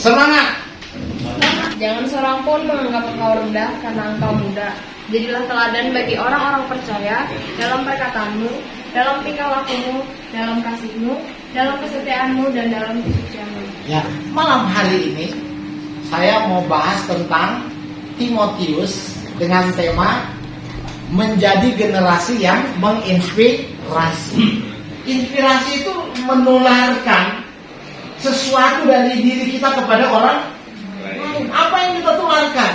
Semangat. Jangan seorang pun menganggap engkau rendah karena engkau muda. Jadilah teladan bagi orang-orang percaya dalam perkataanmu, dalam tingkah lakumu, dalam kasihmu, dalam kesetiaanmu, dan dalam kesucianmu. Ya, malam hari ini saya mau bahas tentang Timotius dengan tema menjadi generasi yang menginspirasi. Inspirasi itu menularkan sesuatu dari diri kita kepada orang lain. Apa yang kita tularkan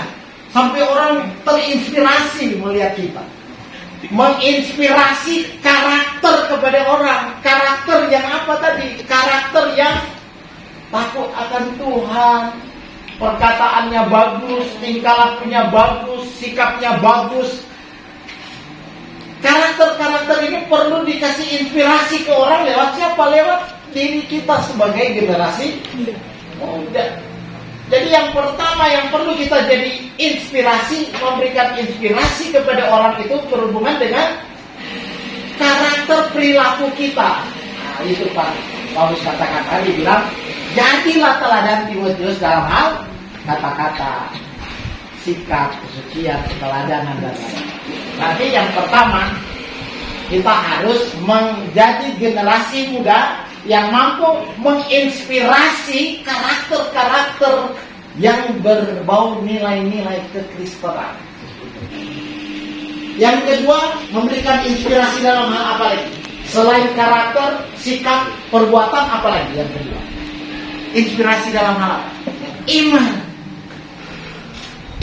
sampai orang terinspirasi melihat kita. Menginspirasi karakter kepada orang. Karakter yang apa tadi? Karakter yang takut akan Tuhan, perkataannya bagus, tingkah lakunya bagus, sikapnya bagus. Karakter-karakter ini perlu dikasih inspirasi ke orang lewat siapa? Lewat diri kita sebagai generasi muda. Jadi yang pertama yang perlu kita jadi inspirasi, memberikan inspirasi kepada orang itu berhubungan dengan karakter perilaku kita. Nah, itu Pak Paulus katakan tadi, bilang jadilah teladan Timotius dalam hal kata-kata, sikap, kesucian, keteladanan dan lain-lain. Berarti yang pertama kita harus menjadi generasi muda yang mampu menginspirasi karakter-karakter yang berbau nilai-nilai kekristenan. Yang kedua, memberikan inspirasi dalam hal apa lagi? Selain karakter, sikap, perbuatan, apa lagi yang kedua? Inspirasi dalam hal apa? Iman.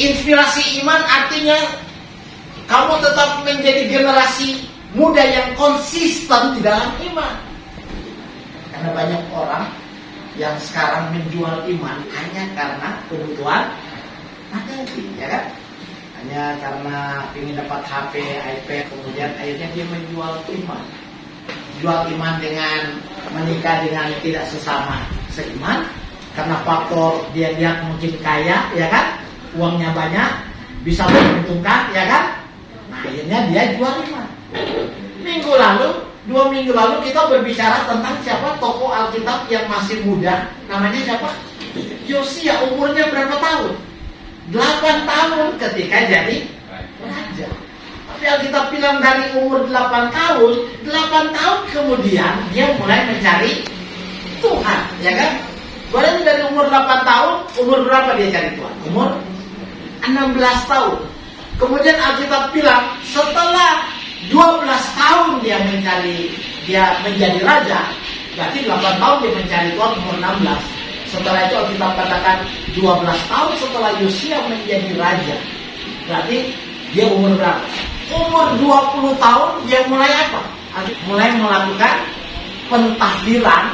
Inspirasi iman artinya kamu tetap menjadi generasi muda yang konsisten di dalam iman. Karena banyak orang yang sekarang menjual iman hanya karena kebutuhan materi, ya kan? Hanya karena ingin dapat HP, iPad, kemudian akhirnya dia menjual iman. Jual iman dengan menikah dengan tidak sesama seiman, karena faktor dia mungkin kaya, ya kan? Uangnya banyak, bisa menguntungkan, ya kan? Nah, akhirnya dia jual iman. 2 minggu lalu kita berbicara tentang siapa tokoh Alkitab yang masih muda. Namanya siapa? Yosia. Umurnya berapa tahun? 8 tahun ketika jadi raja. Tapi Alkitab bilang dari umur 8 tahun, 8 tahun kemudian dia mulai mencari Tuhan, ya kan? Berarti dari umur 8 tahun, umur berapa dia cari Tuhan? Umur 16 tahun. Kemudian Alkitab bilang setelah 12 tahun dia menjadi raja, berarti 8 tahun dia mencari Tuhan, umur 16. Setelah itu Alkitab katakan 12 tahun setelah Yosia menjadi raja, berarti dia umur berapa? Umur 20 tahun dia mulai apa? Mulai melakukan pentahbiran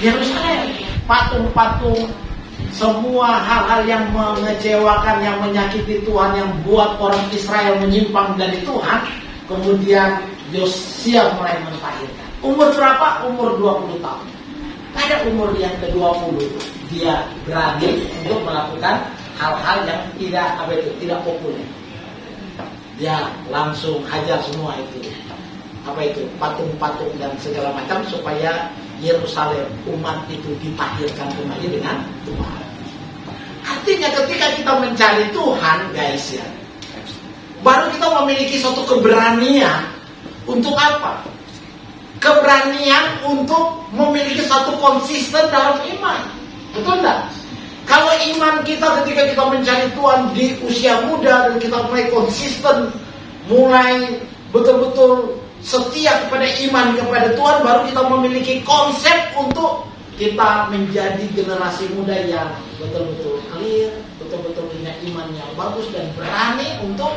Yerusalem. Patung-patung, semua hal-hal yang mengecewakan, yang menyakiti Tuhan, yang buat orang Israel menyimpang dari Tuhan. Kemudian Yosia mulai mentahirkan. Umur berapa? Umur 20 tahun. Pada umur yang ke-20 dia berani untuk melakukan hal-hal yang tidak populer. Dia langsung hajar semua itu. Patung-patung dan segala macam supaya Yerusalem, umat itu ditahirkan kembali dengan Tuhan. Artinya ketika kita mencari Tuhan, guys, ya, baru kita memiliki suatu keberanian untuk apa? Keberanian untuk memiliki satu konsisten dalam iman. Betul enggak? Kalau iman kita ketika kita mencari Tuhan di usia muda dan kita mulai konsisten, mulai betul-betul setia kepada iman kepada Tuhan, baru kita memiliki konsep untuk kita menjadi generasi muda yang betul-betul clear, betul-betul punya iman yang bagus dan berani untuk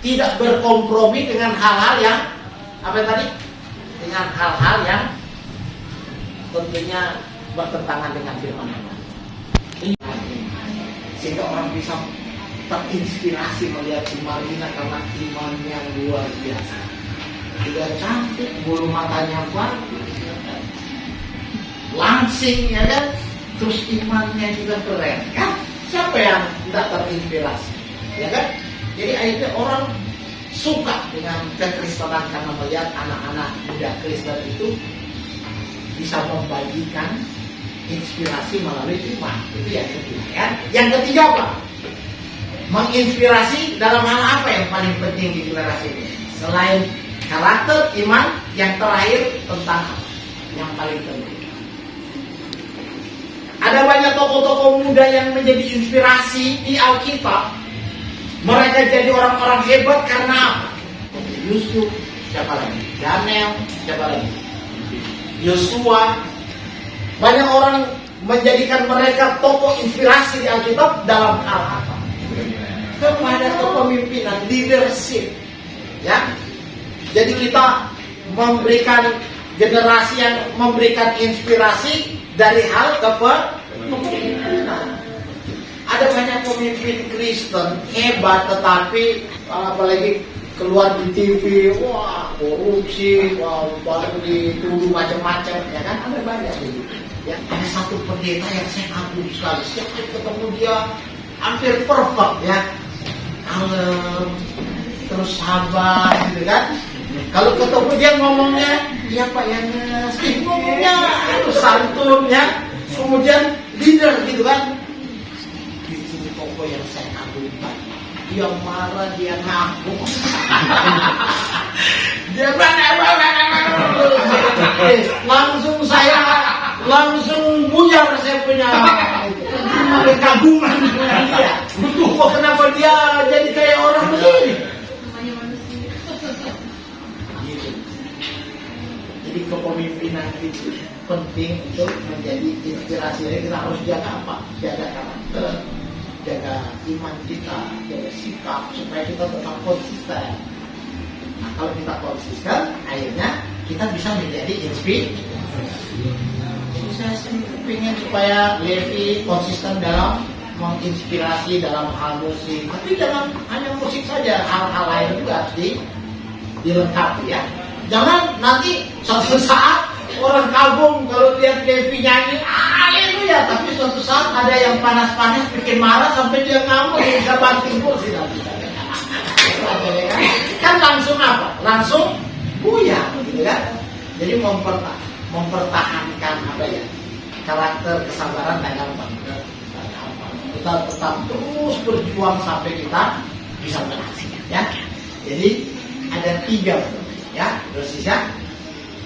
tidak berkompromi dengan hal-hal yang dengan hal-hal yang tentunya bertentangan dengan firman Allah. Sehingga orang bisa terinspirasi melihat si Marina karena iman yang luar biasa. Sudah cantik, bulu matanya bagus, langsing, ya kan? Terus imannya juga keren, kan? Siapa yang tidak terinspirasi, ya kan? Jadi akhirnya orang suka dengan kekristenan karena melihat anak-anak muda Kristen itu bisa membagikan inspirasi melalui iman. Itu yang kedua, ya. Yang ketiga apa? Menginspirasi dalam hal apa yang paling penting di generasi ini? Selain karakter, iman, yang terakhir tentang apa? Yang paling penting. Ada banyak tokoh-tokoh muda yang menjadi inspirasi di Alkitab. Mereka jadi orang-orang hebat karena apa? Yusuf, siapa lagi? Daniel, siapa lagi? Yosua. Banyak orang menjadikan mereka tokoh inspirasi di Alkitab dalam hal apa? Kepada kepemimpinan, leadership, ya. Jadi kita memberikan generasi yang memberikan inspirasi dari hal kepemimpinan. Ada banyak pemimpin Kristen hebat, tetapi apalagi keluar di TV, wah korupsi, wah baru dituduh macam-macam, ya kan? Ada banyak gitu. Ya, ada satu pendeta yang saya kagum sekali. Setiap kali ketemu dia hampir perfect, ya. Kalem, terus sabar, gitu kan? Kalau ketemu dia ngomongnya, iya Pak Yanes, ngomongnya santun, ya. Kemudian leader, gitu kan? Itu tokoh yang saya kagumkan. Dia marah, dia ngamuk. Dia langsung buyar saya punya kekaguman dengan dia. Kok kenapa dia jadi kayak orang begini? Gitu. Jadi kepemimpinan itu penting untuk menjadi inspirasi. Jadi kita harus jaga apa? Jaga karakter, jaga iman kita, jaga sikap supaya kita tetap konsisten. Nah, kalau kita konsisten, akhirnya kita bisa menjadi inspirasi. Saya ingin supaya Levi konsisten dalam menginspirasi dalam hal musik, tapi jangan hanya musik saja, hal-hal lain juga harus dilengkapi ya. Jangan nanti suatu saat orang kagum kalau lihat Levi nyanyi, haleluya, tapi suatu saat ada yang panas-panas bikin marah sampai dia ngamuk, dia bisa banting kursi nanti. Kan langsung apa? Langsung buyar, gitu kan? Jadi mempertahankan apa ya, karakter kesabaran dan gampang. Kita tetap terus berjuang sampai kita bisa berhasil ya. Jadi ada 3 ya, dosis ya.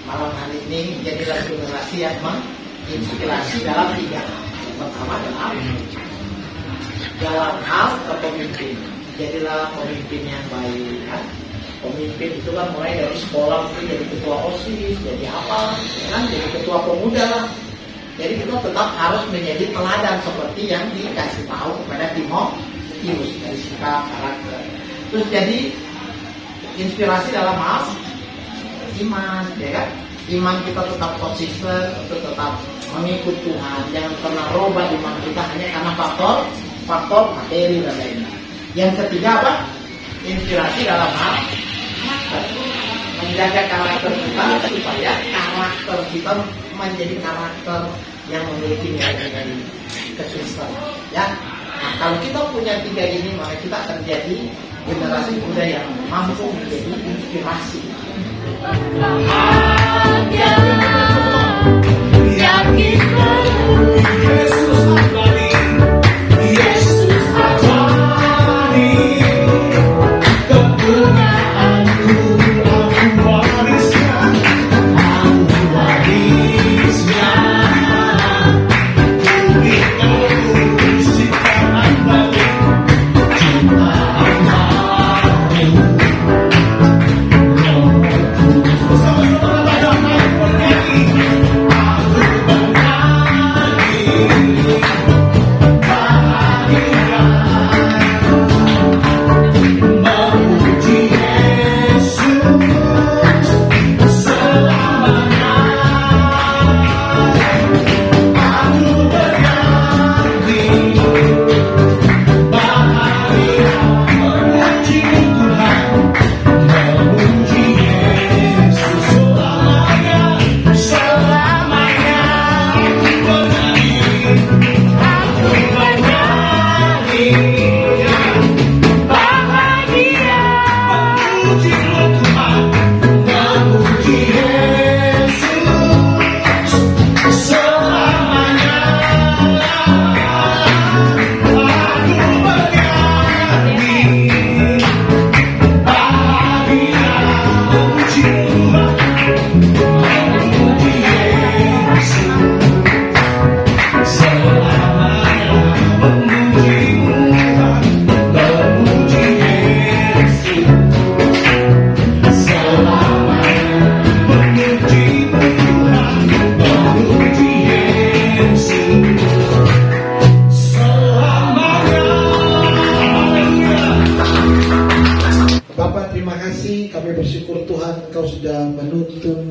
Malam hari ini jadilah generasi yang menginspirasi dalam 3 hal. Yang pertama dalam hal kepemimpinan. Jadilah pemimpin yang baik ya. Pemimpin itu kan mulai dari sekolah, mungkin jadi ketua OSIS, jadi apa, kan jadi ketua pemuda lah. Jadi kita tetap harus menjadi teladan seperti yang dikasih tahu kepada Timotius dari sikap, karakter. Terus jadi inspirasi dalam hal iman, ya kan? Iman kita tetap konsisten, untuk tetap mengikut Tuhan. Jangan pernah roba iman kita hanya karena faktor materi dan lain-lain. Yang ketiga apa? Inspirasi dalam hal menjaga karakter kita supaya karakter kita menjadi karakter yang memiliki nilai-nilai Kristen ya. Nah, kalau kita punya 3 ini, maka kita akan jadi generasi muda yang mampu menjadi inspirasi.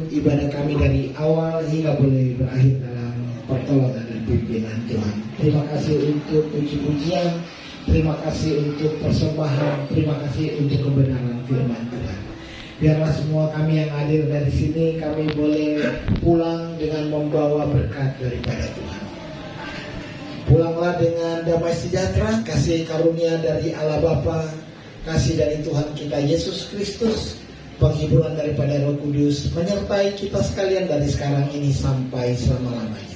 Ibadah kami dari awal hingga boleh berakhir dalam pertolongan dan pimpinan Tuhan. Terima kasih untuk puji-pujian, terima kasih untuk persembahan, terima kasih untuk kebenaran firman Tuhan. Biarlah semua kami yang hadir dari sini, kami boleh pulang dengan membawa berkat daripada Tuhan. Pulanglah dengan damai sejahtera, kasih karunia dari Allah Bapa, kasih dari Tuhan kita Yesus Kristus, penghiburan daripada Roh Kudus menyertai kita sekalian dari sekarang ini sampai selama-lamanya.